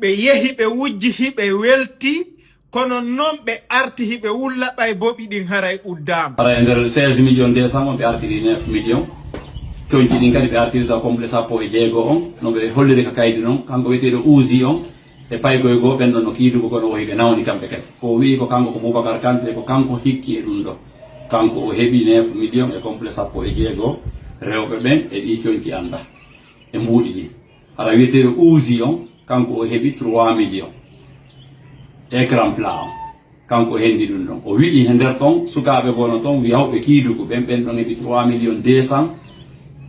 ɓe yehi ɓe wujji hiɓe welti kono non ɓe arti hiɓe wulla ɓay boɓi ɗin haray uddama ara nder 16 millions 200 ɓe artiri 9 millions coñci ɗin kadi ɓe artirta complet sappo e jeego on no ɓe holliri ka kaydi noon kanko wiyeteɗo uusi on e paygoye goo ɓen ɗon no kiidugo kono o hiɓe nawni kamɓe kadi o wi ko kanko ko Boubacar Kanté ko kanko hikki e ɗum ɗo kanko o heɓi 9 millions e complet sappo e jeego rewɓe ɓen e ɗi coñci anda e mbuuɗi ɗin ara wiyeteɗo uusi on kanko o heɓi 3 millions écran plat on kanko hendi ɗum ɗon o wi'i he nder ton sukaɓe gono ton wiyawɓe kiidugo ɓen ɗon heɓi 3 millions 200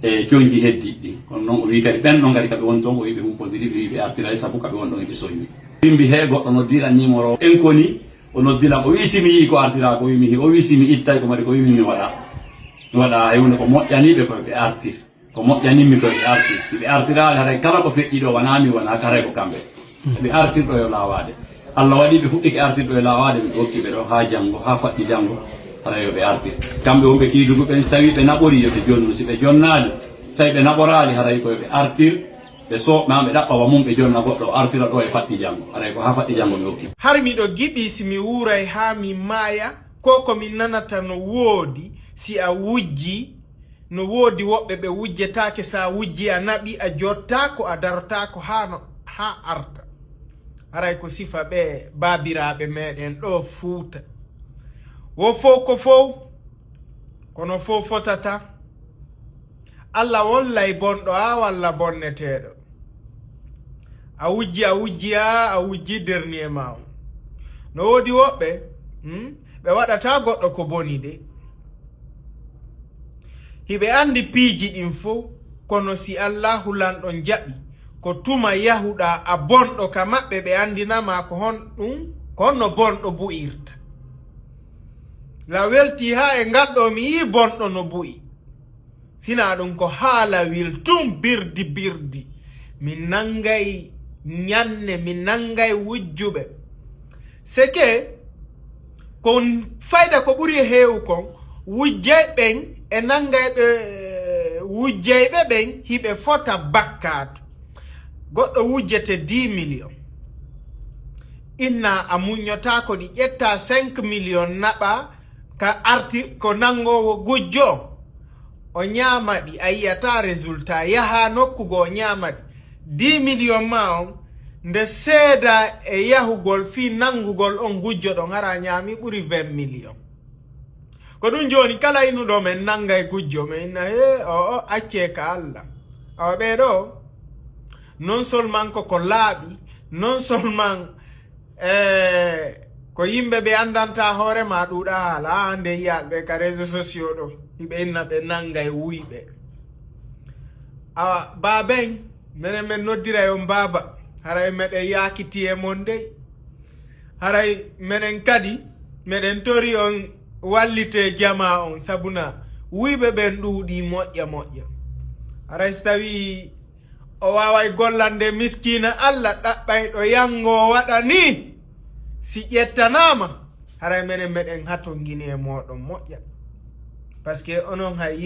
e coñci heddiɗi ɗi kono noon o wi kadi ɓen ɗon kadi kaɓe woni toon o wi ɓe humpodiri ɓe wi ɓe artiray saabu kaɓe won ɗon eɓe soñi wimbi he goɗɗo noddiɗan numéro inconi o noddilam o wi simi yii ko artira ko wimi o wi simi ittay ko mari ko wimi mi waɗa hewde ko moƴƴaniɓe koye ɓe artir ko moƴƴaninmi koye ɓe artir si ɓe artirade haray kala ko feƴƴi ɗo wonami wona kare ko kamɓe ɓe artirɗo yo lawade Allah waɗi ɓe fuɗɗike artirɗo e lawade ɓe hokki ɓe ɗo ha janggo ha faɗɗi janggo hara yo ɓe artir kamɓe wonɓe kiidugo ɓen so tawi ɓe naɓori yo ɓe jonnu si ɓe jonnali so tawi ɓe naɓorali haray koye ɓe artir ɓe soɓma ɓe ɗaɓɓawa mum ɓe jonna goɗɗo artira ɗo e faɗɗi janggo haray ko ha faɗɗi janggo mi hokki har miɗo giɗi si mi wuuray ha mi maaya ko komi nanata no woodi si a wujji no woodi woɓɓe ɓe wujjetake sa wujji a naɓi a jottako a darotako ha arta haray ko sifa ɓe babiraɓe meɗen ɗo Fuuta wo fof ko fof kono fof fotata Allah wollay bonɗo a walla bonneteɗo a wujji dernier ma on no woodi woɓɓe ɓe waɗata goɗɗo ko boni de hiɓe andi piiji ɗin fof kono si Allahu lanɗon jaɓi ko tuma yahuɗa a bonɗo ka maɓɓe ɓe andinama ko honno bonɗo bu'irta la welti ha e ngalɗo mi yi bonɗo no bu'i sina ɗum ko haala wiltum birdi min nangay ñanne min nangay wujjuɓe seke ko fayda ko ɓuri heewu kon wujjayɓen e nangayɓe wujjayɓe ɓen hiɓe fota bakkatu goɗɗo wujjete 10 millions inna a muññota ko ɗi ƴetta 5 millions naɓa ka arti ko nangowo gujjo o ñamaɗi a yiyata résultat yaha nokkugo o ñamaɗi 10 millions ma on nde seeda e yahugol fi nangugol on gujjo ɗon hara ñami ɓuri 20 millions ko ɗum joni kala inuɗo men nanga e gujjo men inna o acce ka Allah awa ɓeɗo non seulement ko laaɓi non seulement ko yimɓe ɓe andanta hoorema ɗuɗa haala hande yiyaɓe ka réseaux sociaux ɗo hiɓe inna ɓe nanga e wuyɓe awa baben minen men noddira on baba haray meɗen yakiti e mon dey haray minen kadi meɗen tori on wallite jama on sabuna wuyɓe ɓen ɗuuɗi moƴƴa haray so tawi o waway gollande miskina Allah ɗaɓɓayɗo yango waɗa ni si ƴettanama haray menen meɗen hatongini e moɗon moƴƴa par ce que onon hay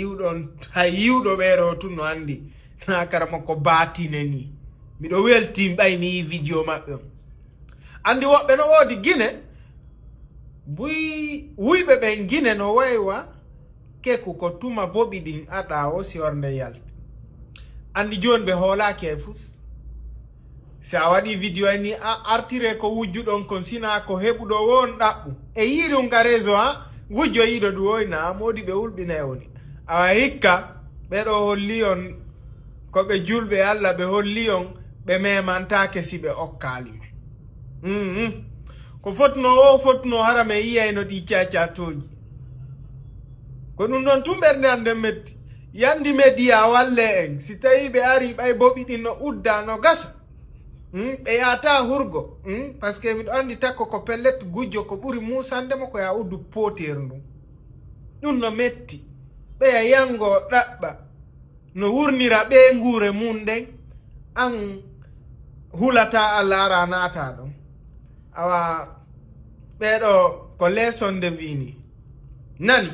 yiwɗo ɓeɗo tun no andi na karama ko batine ni miɗo welti ɓay mi yi vidéo maɓɓe on andi woɓɓe no woodi guine wuyɓe ɓen guine no waywa keku ko tuma boɓi ɗin aɗa o si ornde yalti andi joni ɓe hoolaki e fus si a waɗi vidéo ani a artire ko wujjuɗon kon sina ko heɓuɗo won ɗaɓɓu e yiɗum ka réseau ha gujjo yiɗo ɗum woyna modi ɓe wulɓina e woni awa hikka ɓeɗo holli on koɓe julɓe Allah ɓe holli on ɓe memantake si ɓe okkalima ko fotno hara me yiyayno ɗi cacatoji ko ɗum ɗon tum ɓernde anden metti yandi média walle en si tawi ɓe ari ɓay boɓi ɗin no udda no gasa ɓe yata hurgo par ce que miɗo andi takko ko pellet gujjo ko ɓuri musandemo ko ya uddu potere ndum ɗum no metti ɓeya yango ɗaɓɓa no wurnira ɓe ngure mum nden an hulata Allah ara nata ɗon awa ɓeɗo ko leçon de vini nani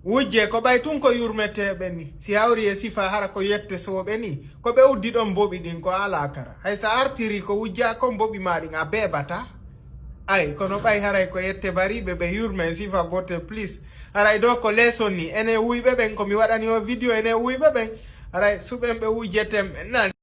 wujje ko ɓay tun ko yurmeteɓe ni si hawri e sifa hara ko yette soɓe ni ko ɓe uddi ɗon boɓi ɗin ko ala kara hay sa artiri ko wujja kon boɓi maɗin a beɓata ay kono ɓay haray ko yette bariɓe ɓe yurme e sifa gote plus haray do ko leson ni ene wuyɓe ɓen komi waɗani o vidéo ene wuyɓe ɓen haray suɓen ɓe wujjetem nani